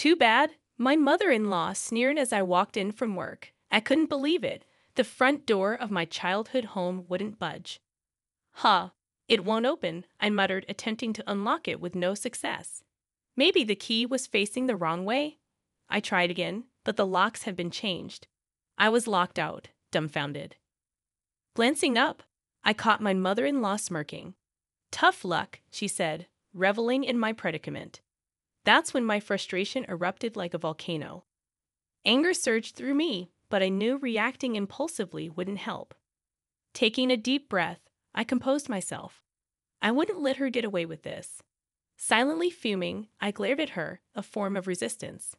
Too bad, my mother-in-law sneered as I walked in from work. I couldn't believe it. The front door of my childhood home wouldn't budge. Huh, it won't open, I muttered, attempting to unlock it with no success. Maybe the key was facing the wrong way? I tried again, but the locks had been changed. I was locked out, dumbfounded. Glancing up, I caught my mother-in-law smirking. Tough luck, she said, reveling in my predicament. That's when my frustration erupted like a volcano. Anger surged through me, but I knew reacting impulsively wouldn't help. Taking a deep breath, I composed myself. I wouldn't let her get away with this. Silently fuming, I glared at her, a form of resistance.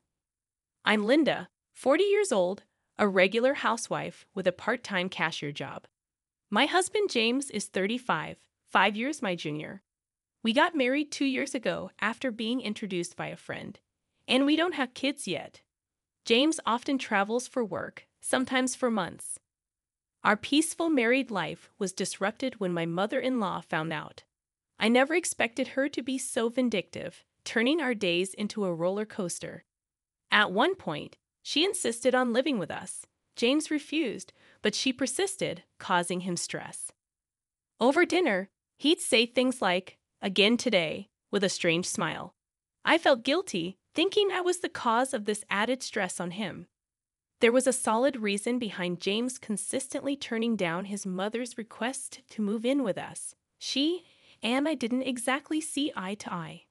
I'm Linda, 40 years old, a regular housewife with a part-time cashier job. My husband James is 35, 5 years my junior. We got married 2 years ago after being introduced by a friend, and we don't have kids yet. James often travels for work, sometimes for months. Our peaceful married life was disrupted when my mother-in-law found out. I never expected her to be so vindictive, turning our days into a roller coaster. At one point, she insisted on living with us. James refused, but she persisted, causing him stress. Over dinner, he'd say things like, "Again today," with a strange smile. I felt guilty, thinking I was the cause of this added stress on him. There was a solid reason behind James consistently turning down his mother's request to move in with us. She and I didn't exactly see eye to eye.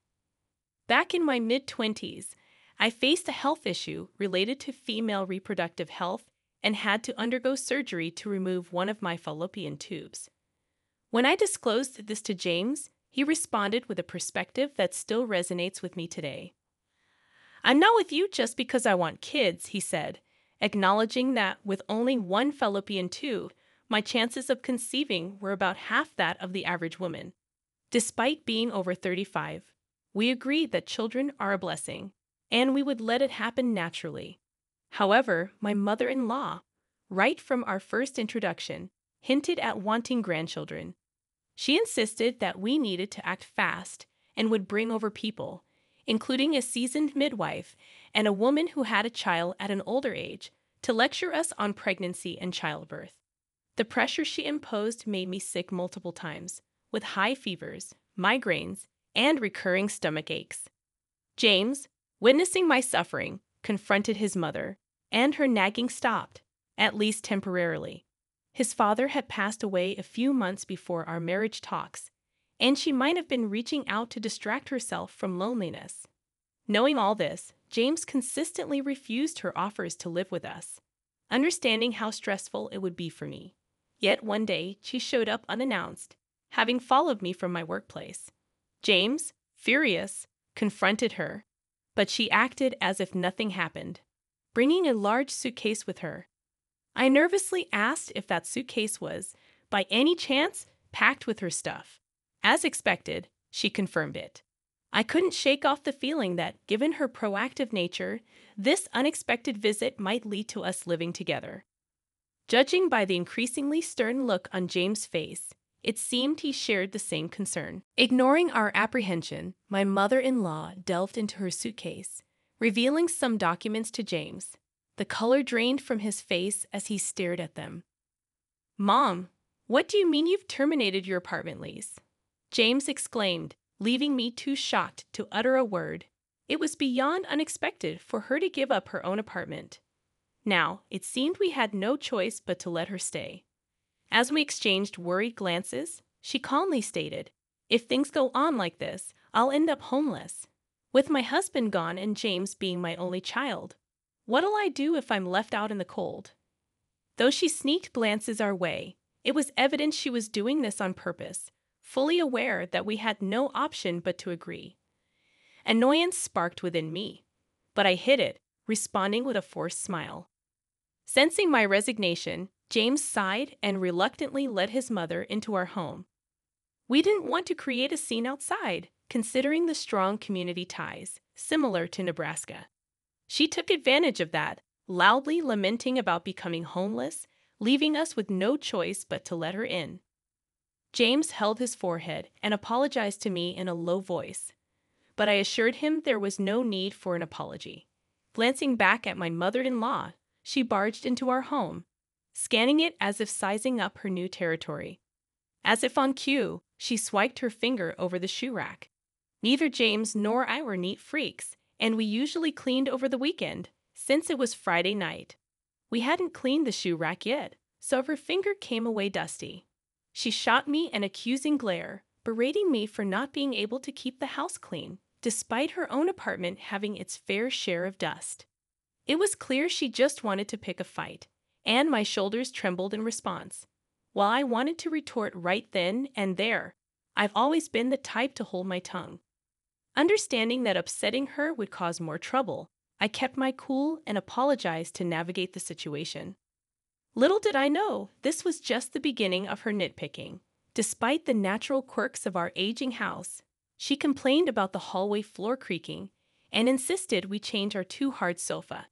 Back in my mid-20s, I faced a health issue related to female reproductive health and had to undergo surgery to remove one of my fallopian tubes. When I disclosed this to James, he responded with a perspective that still resonates with me today. "I'm not with you just because I want kids," he said, acknowledging that with only one fallopian tube, my chances of conceiving were about half that of the average woman. Despite being over 35, we agreed that children are a blessing, and we would let it happen naturally. However, my mother-in-law, right from our first introduction, hinted at wanting grandchildren. She insisted that we needed to act fast and would bring over people, including a seasoned midwife and a woman who had a child at an older age, to lecture us on pregnancy and childbirth. The pressure she imposed made me sick multiple times, with high fevers, migraines, and recurring stomach aches. James, witnessing my suffering, confronted his mother, and her nagging stopped, at least temporarily. His father had passed away a few months before our marriage talks, and she might have been reaching out to distract herself from loneliness. Knowing all this, James consistently refused her offers to live with us, understanding how stressful it would be for me. Yet one day, she showed up unannounced, having followed me from my workplace. James, furious, confronted her, but she acted as if nothing happened, bringing a large suitcase with her. I nervously asked if that suitcase was, by any chance, packed with her stuff. As expected, she confirmed it. I couldn't shake off the feeling that, given her proactive nature, this unexpected visit might lead to us living together. Judging by the increasingly stern look on James' face, it seemed he shared the same concern. Ignoring our apprehension, my mother-in-law delved into her suitcase, revealing some documents to James. The color drained from his face as he stared at them. "Mom, what do you mean you've terminated your apartment lease?" James exclaimed, leaving me too shocked to utter a word. It was beyond unexpected for her to give up her own apartment. Now, it seemed we had no choice but to let her stay. As we exchanged worried glances, she calmly stated, "If things go on like this, I'll end up homeless. With my husband gone and James being my only child, what'll I do if I'm left out in the cold?" Though she sneaked glances our way, it was evident she was doing this on purpose, fully aware that we had no option but to agree. Annoyance sparked within me, but I hid it, responding with a forced smile. Sensing my resignation, James sighed and reluctantly led his mother into our home. We didn't want to create a scene outside, considering the strong community ties, similar to Nebraska. She took advantage of that, loudly lamenting about becoming homeless, leaving us with no choice but to let her in. James held his forehead and apologized to me in a low voice. but I assured him there was no need for an apology. Glancing back at my mother-in-law, she barged into our home, scanning it as if sizing up her new territory. As if on cue, she swiped her finger over the shoe rack. Neither James nor I were neat freaks, and we usually cleaned over the weekend, since it was Friday night. We hadn't cleaned the shoe rack yet, so her finger came away dusty. She shot me an accusing glare, berating me for not being able to keep the house clean, despite her own apartment having its fair share of dust. It was clear she just wanted to pick a fight, and my shoulders trembled in response. While I wanted to retort right then and there, I've always been the type to hold my tongue. Understanding that upsetting her would cause more trouble, I kept my cool and apologized to navigate the situation. Little did I know, this was just the beginning of her nitpicking. Despite the natural quirks of our aging house, she complained about the hallway floor creaking and insisted we change our too-hard sofa.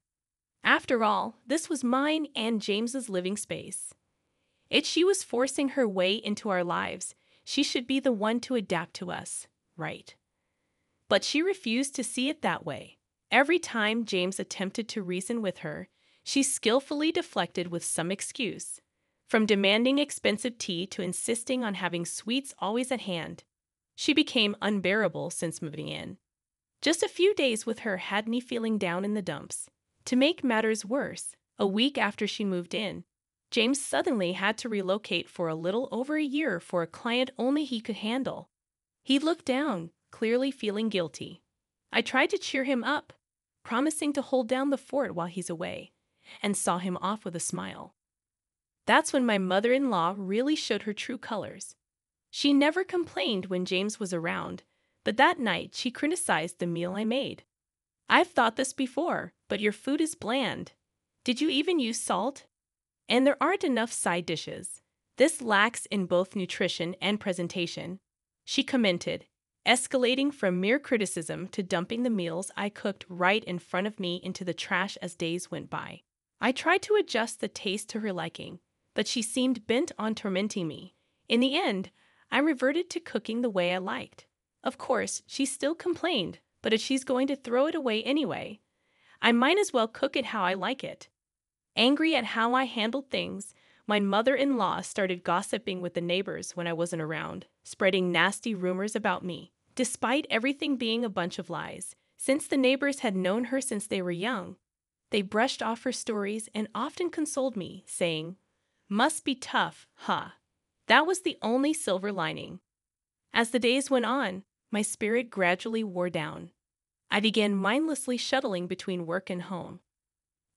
After all, this was mine and James's living space. If she was forcing her way into our lives, she should be the one to adapt to us, right? But she refused to see it that way. Every time James attempted to reason with her, she skillfully deflected with some excuse, from demanding expensive tea to insisting on having sweets always at hand. She became unbearable since moving in. Just a few days with her had me feeling down in the dumps. To make matters worse, a week after she moved in, James suddenly had to relocate for a little over a year for a client only he could handle. He looked down, clearly feeling guilty. I tried to cheer him up, promising to hold down the fort while he's away, and saw him off with a smile. That's when my mother-in-law really showed her true colors. She never complained when James was around, but that night she criticized the meal I made. I've thought this before, but your food is bland. Did you even use salt? And there aren't enough side dishes. This lacks in both nutrition and presentation, she commented, escalating from mere criticism to dumping the meals I cooked right in front of me into the trash as days went by. I tried to adjust the taste to her liking, but she seemed bent on tormenting me. In the end, I reverted to cooking the way I liked. Of course, she still complained, but if she's going to throw it away anyway, I might as well cook it how I like it. Angry at how I handled things, my mother-in-law started gossiping with the neighbors when I wasn't around, spreading nasty rumors about me, despite everything being a bunch of lies. Since the neighbors had known her since they were young, they brushed off her stories and often consoled me, saying, "Must be tough, huh?" That was the only silver lining. As the days went on, my spirit gradually wore down. I began mindlessly shuttling between work and home.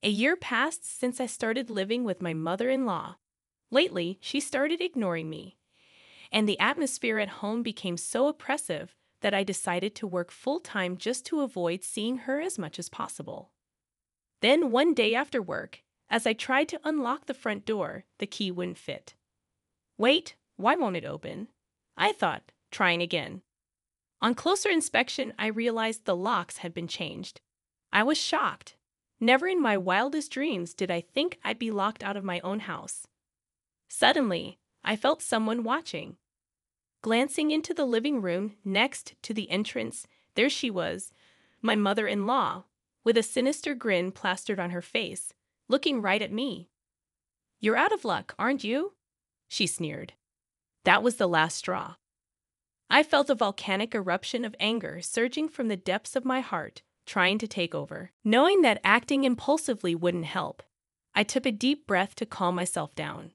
A year passed since I started living with my mother-in-law. Lately, she started ignoring me, and the atmosphere at home became so oppressive that I decided to work full-time just to avoid seeing her as much as possible. Then one day after work, as I tried to unlock the front door, the key wouldn't fit. Wait, why won't it open? I thought, trying again. On closer inspection, I realized the locks had been changed. I was shocked. Never in my wildest dreams did I think I'd be locked out of my own house. Suddenly, I felt someone watching. Glancing into the living room next to the entrance, there she was, my mother-in-law, with a sinister grin plastered on her face, looking right at me. "You're out of luck, aren't you?" she sneered. That was the last straw. I felt a volcanic eruption of anger surging from the depths of my heart, trying to take over. Knowing that acting impulsively wouldn't help, I took a deep breath to calm myself down.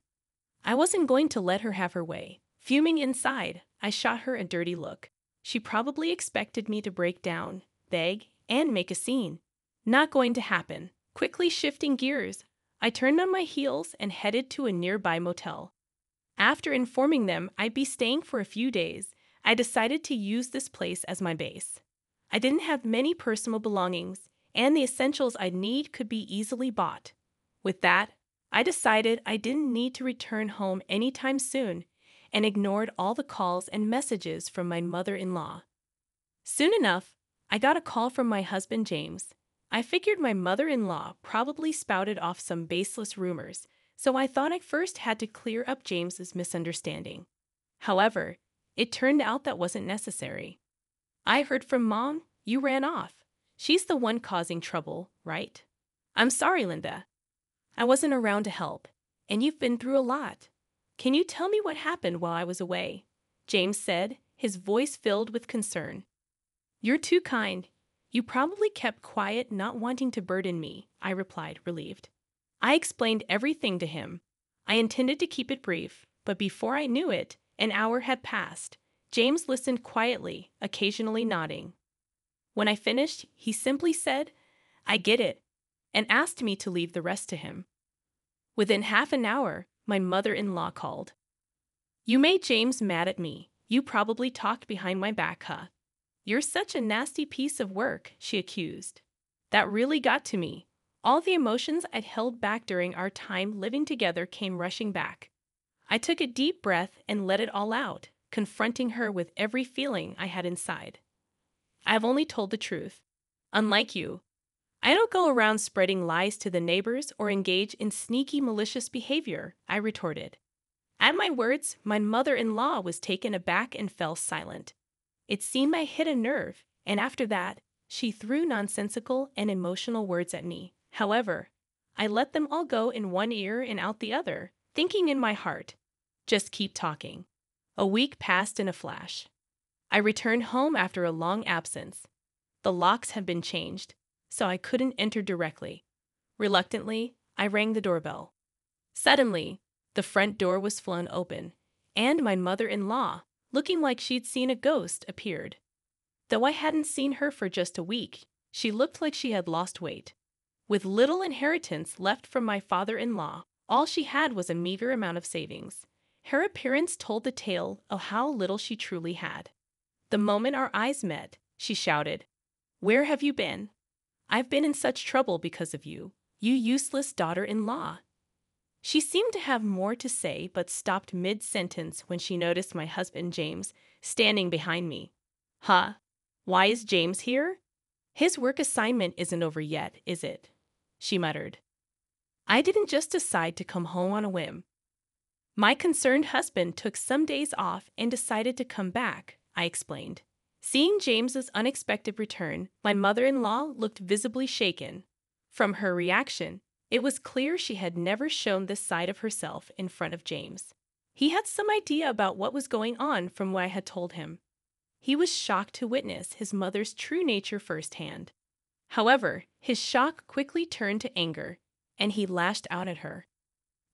I wasn't going to let her have her way. Fuming inside, I shot her a dirty look. She probably expected me to break down, beg, and make a scene. Not going to happen. Quickly shifting gears, I turned on my heels and headed to a nearby motel. After informing them I'd be staying for a few days, I decided to use this place as my base. I didn't have many personal belongings, and the essentials I'd need could be easily bought. With that, I decided I didn't need to return home anytime soon and ignored all the calls and messages from my mother-in-law. Soon enough, I got a call from my husband James. I figured my mother-in-law probably spouted off some baseless rumors, so I thought I first had to clear up James's misunderstanding. However, it turned out that wasn't necessary. I heard from Mom. You ran off. She's the one causing trouble, right? I'm sorry, Linda. I wasn't around to help, and you've been through a lot. Can you tell me what happened while I was away? James said, his voice filled with concern. You're too kind. You probably kept quiet, not wanting to burden me, I replied, relieved. I explained everything to him. I intended to keep it brief, but before I knew it, an hour had passed. James listened quietly, occasionally nodding. When I finished, he simply said, I get it, and asked me to leave the rest to him. Within half an hour, my mother-in-law called. You made James mad at me. You probably talked behind my back, huh? You're such a nasty piece of work, she accused. That really got to me. All the emotions I'd held back during our time living together came rushing back. I took a deep breath and let it all out, confronting her with every feeling I had inside. I've only told the truth. Unlike you, I don't go around spreading lies to the neighbors or engage in sneaky, malicious behavior, I retorted. At my words, my mother-in-law was taken aback and fell silent. It seemed I hit a nerve, and after that, she threw nonsensical and emotional words at me. However, I let them all go in one ear and out the other, thinking in my heart, just keep talking. A week passed in a flash. I returned home after a long absence. The locks had been changed, so I couldn't enter directly. Reluctantly, I rang the doorbell. Suddenly, the front door was flung open, and my mother-in-law, looking like she'd seen a ghost, appeared. Though I hadn't seen her for just a week, she looked like she had lost weight. With little inheritance left from my father-in-law, all she had was a meager amount of savings. Her appearance told the tale of how little she truly had. The moment our eyes met, she shouted, Where have you been? I've been in such trouble because of you, you useless daughter-in-law. She seemed to have more to say but stopped mid-sentence when she noticed my husband James standing behind me. Huh? Why is James here? His work assignment isn't over yet, is it? She muttered. I didn't just decide to come home on a whim. My concerned husband took some days off and decided to come back, I explained. Seeing James's unexpected return, my mother-in-law looked visibly shaken. From her reaction, it was clear she had never shown this side of herself in front of James. He had some idea about what was going on from what I had told him. He was shocked to witness his mother's true nature firsthand. However, his shock quickly turned to anger, and he lashed out at her.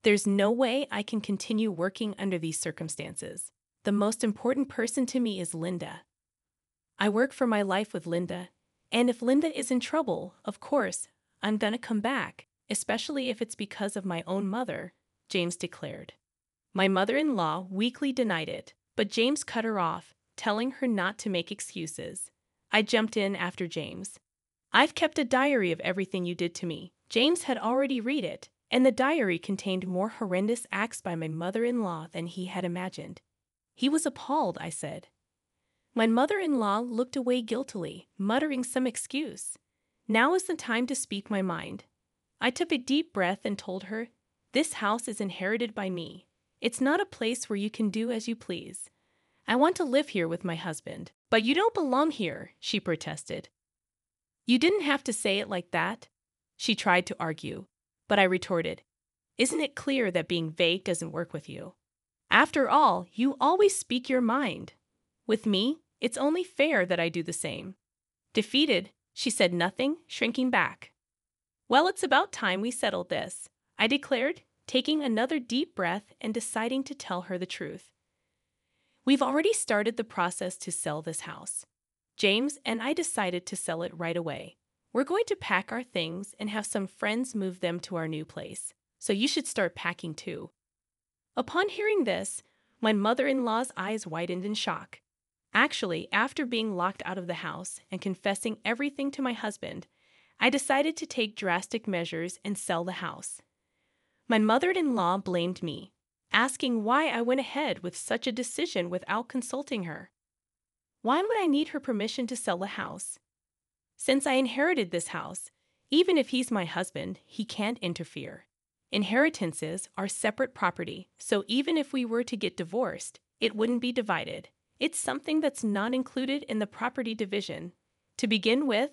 There's no way I can continue working under these circumstances. The most important person to me is Linda. I work for my life with Linda, and if Linda is in trouble, of course, I'm gonna come back, especially if it's because of my own mother, James declared. My mother-in-law weakly denied it, but James cut her off, telling her not to make excuses. I jumped in after James. I've kept a diary of everything you did to me. James had already read it, and the diary contained more horrendous acts by my mother-in-law than he had imagined. He was appalled, I said. My mother-in-law looked away guiltily, muttering some excuse. Now is the time to speak my mind. I took a deep breath and told her, This house is inherited by me. It's not a place where you can do as you please. I want to live here with my husband. But you don't belong here, she protested. You didn't have to say it like that. She tried to argue, but I retorted, Isn't it clear that being vague doesn't work with you? After all, you always speak your mind. With me, it's only fair that I do the same. Defeated, she said nothing, shrinking back. Well, it's about time we settled this, I declared, taking another deep breath and deciding to tell her the truth. We've already started the process to sell this house. James and I decided to sell it right away. We're going to pack our things and have some friends move them to our new place, so you should start packing too. Upon hearing this, my mother-in-law's eyes widened in shock. Actually, after being locked out of the house and confessing everything to my husband, I decided to take drastic measures and sell the house. My mother-in-law blamed me, asking why I went ahead with such a decision without consulting her. Why would I need her permission to sell the house? Since I inherited this house, even if he's my husband, he can't interfere. Inheritances are separate property, so even if we were to get divorced, it wouldn't be divided. It's something that's not included in the property division. To begin with,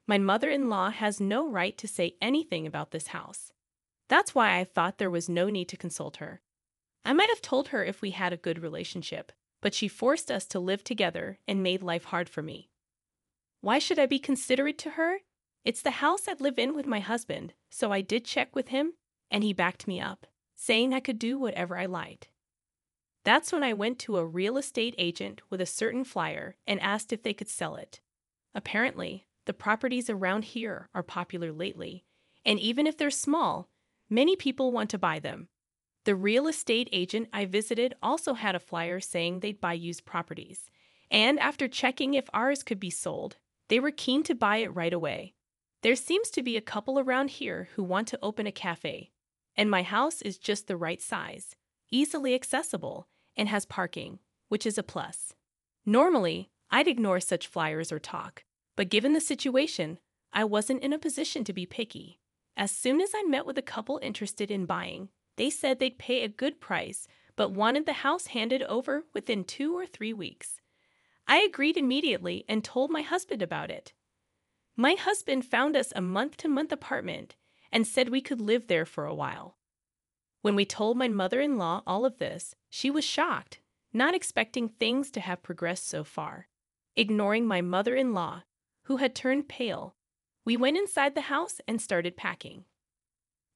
my mother-in-law has no right to say anything about this house. That's why I thought there was no need to consult her. I might have told her if we had a good relationship, but she forced us to live together and made life hard for me. Why should I be considerate to her? It's the house I live in with my husband, so I did check with him, and he backed me up, saying I could do whatever I liked. That's when I went to a real estate agent with a certain flyer and asked if they could sell it. Apparently, the properties around here are popular lately, and even if they're small, many people want to buy them. The real estate agent I visited also had a flyer saying they'd buy used properties, and after checking if ours could be sold, they were keen to buy it right away. There seems to be a couple around here who want to open a cafe, and my house is just the right size, easily accessible, and has parking, which is a plus. Normally, I'd ignore such flyers or talk, but given the situation, I wasn't in a position to be picky. As soon as I met with a couple interested in buying, they said they'd pay a good price, but wanted the house handed over within 2 or 3 weeks. I agreed immediately and told my husband about it. My husband found us a month-to-month apartment and said we could live there for a while. When we told my mother-in-law all of this, she was shocked, not expecting things to have progressed so far. Ignoring my mother-in-law, who had turned pale, we went inside the house and started packing.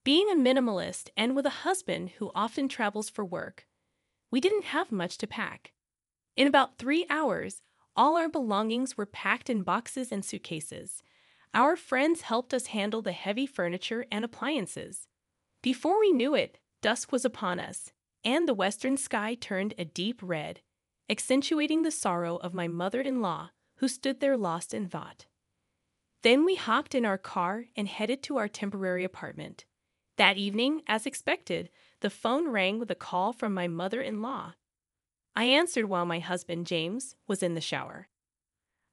Being a minimalist and with a husband who often travels for work, we didn't have much to pack. In about 3 hours, all our belongings were packed in boxes and suitcases. Our friends helped us handle the heavy furniture and appliances. Before we knew it, dusk was upon us, and the western sky turned a deep red, accentuating the sorrow of my mother-in-law, who stood there lost in thought. Then we hopped in our car and headed to our temporary apartment. That evening, as expected, the phone rang with a call from my mother-in-law. I answered while my husband, James, was in the shower.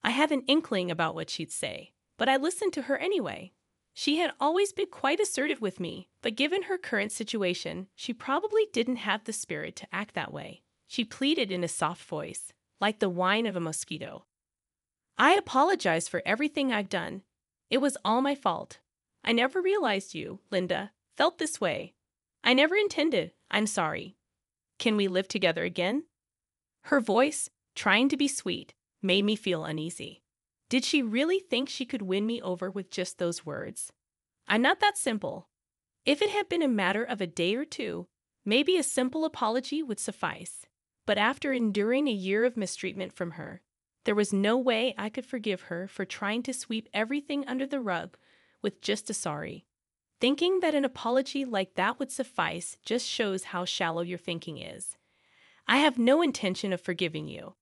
I had an inkling about what she'd say, but I listened to her anyway. She had always been quite assertive with me, but given her current situation, she probably didn't have the spirit to act that way. She pleaded in a soft voice, like the whine of a mosquito. I apologize for everything I've done. It was all my fault. I never realized you, Linda, felt this way. I never intended. I'm sorry. Can we live together again? Her voice, trying to be sweet, made me feel uneasy. Did she really think she could win me over with just those words? I'm not that simple. If it had been a matter of a day or two, maybe a simple apology would suffice. But after enduring a year of mistreatment from her, there was no way I could forgive her for trying to sweep everything under the rug with just a sorry. Thinking that an apology like that would suffice just shows how shallow your thinking is. I have no intention of forgiving you.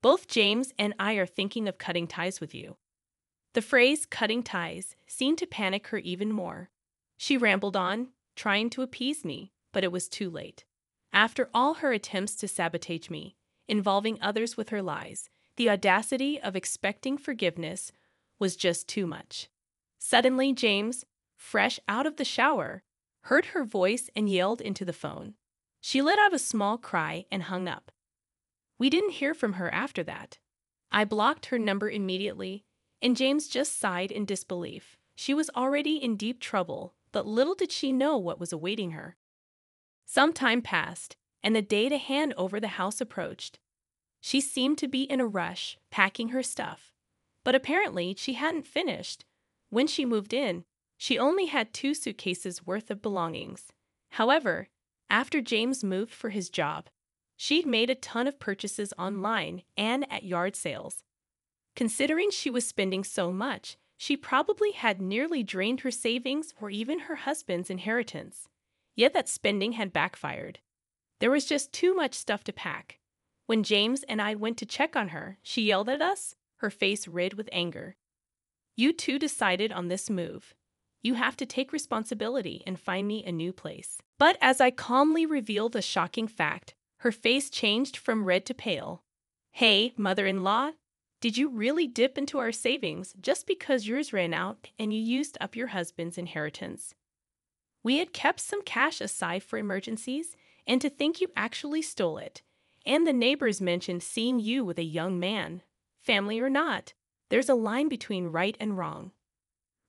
Both James and I are thinking of cutting ties with you. The phrase cutting ties seemed to panic her even more. She rambled on, trying to appease me, but it was too late. After all her attempts to sabotage me, involving others with her lies, the audacity of expecting forgiveness was just too much. Suddenly, James, fresh out of the shower, heard her voice and yelled into the phone. She let out a small cry and hung up. We didn't hear from her after that. I blocked her number immediately, and James just sighed in disbelief. She was already in deep trouble, but little did she know what was awaiting her. Some time passed, and the day to hand over the house approached. She seemed to be in a rush, packing her stuff. But apparently she hadn't finished. When she moved in, she only had 2 suitcases worth of belongings. However, after James moved for his job, she'd made a ton of purchases online and at yard sales. Considering she was spending so much, she probably had nearly drained her savings or even her husband's inheritance. Yet that spending had backfired. There was just too much stuff to pack. When James and I went to check on her, she yelled at us, her face red with anger. You two decided on this move. You have to take responsibility and find me a new place. But as I calmly revealed a shocking fact, her face changed from red to pale. Hey, mother-in-law, did you really dip into our savings just because yours ran out and you used up your husband's inheritance? We had kept some cash aside for emergencies, and to think you actually stole it. And the neighbors mentioned seeing you with a young man. Family or not, there's a line between right and wrong.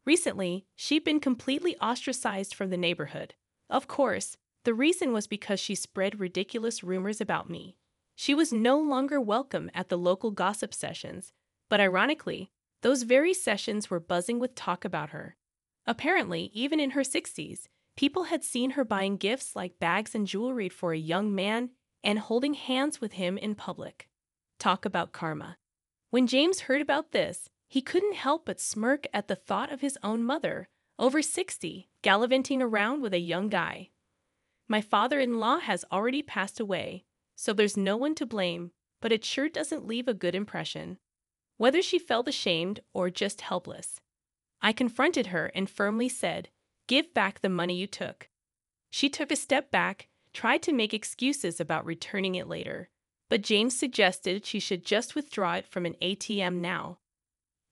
Recently, she'd been completely ostracized from the neighborhood. Of course, the reason was because she spread ridiculous rumors about me. She was no longer welcome at the local gossip sessions, but ironically, those very sessions were buzzing with talk about her. Apparently, even in her 60s, people had seen her buying gifts like bags and jewelry for a young man and holding hands with him in public. Talk about karma. When James heard about this, he couldn't help but smirk at the thought of his own mother, over 60, gallivanting around with a young guy. My father-in-law has already passed away, so there's no one to blame, but it sure doesn't leave a good impression. Whether she felt ashamed or just helpless. I confronted her and firmly said, "Give back the money you took." She took a step back, tried to make excuses about returning it later, but James suggested she should just withdraw it from an ATM now.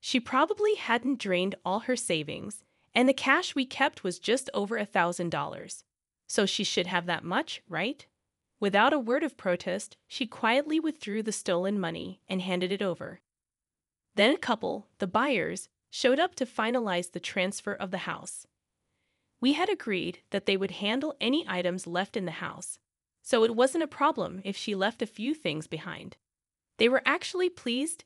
She probably hadn't drained all her savings, and the cash we kept was just over $1,000. So she should have that much, right? Without a word of protest, she quietly withdrew the stolen money and handed it over. Then a couple, the buyers, showed up to finalize the transfer of the house. We had agreed that they would handle any items left in the house, so it wasn't a problem if she left a few things behind. They were actually pleased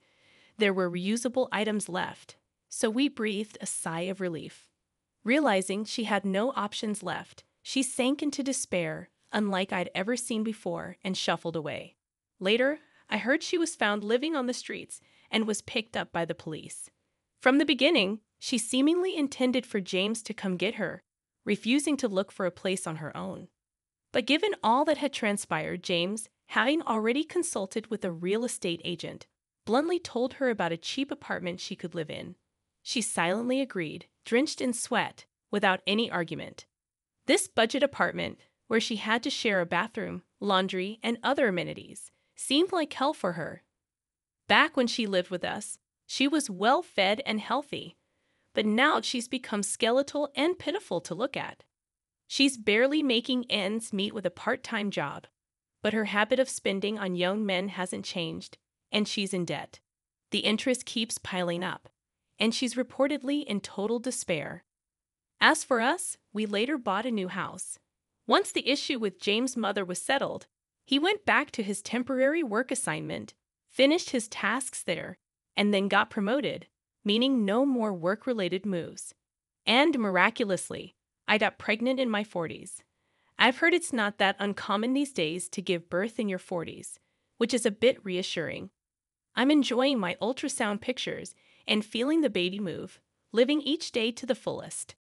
there were reusable items left, so we breathed a sigh of relief. Realizing she had no options left, she sank into despair, unlike I'd ever seen before, and shuffled away. Later, I heard she was found living on the streets and was picked up by the police. From the beginning, she seemingly intended for James to come get her, refusing to look for a place on her own. But given all that had transpired, James, having already consulted with a real estate agent, bluntly told her about a cheap apartment she could live in. She silently agreed, drenched in sweat, without any argument. This budget apartment, where she had to share a bathroom, laundry, and other amenities, seemed like hell for her. Back when she lived with us, she was well-fed and healthy, but now she's become skeletal and pitiful to look at. She's barely making ends meet with a part-time job, but her habit of spending on young men hasn't changed, and she's in debt. The interest keeps piling up, and she's reportedly in total despair. As for us, we later bought a new house. Once the issue with James' mother was settled, he went back to his temporary work assignment, finished his tasks there, and then got promoted, meaning no more work-related moves. And miraculously, I got pregnant in my 40s. I've heard it's not that uncommon these days to give birth in your 40s, which is a bit reassuring. I'm enjoying my ultrasound pictures and feeling the baby move, living each day to the fullest.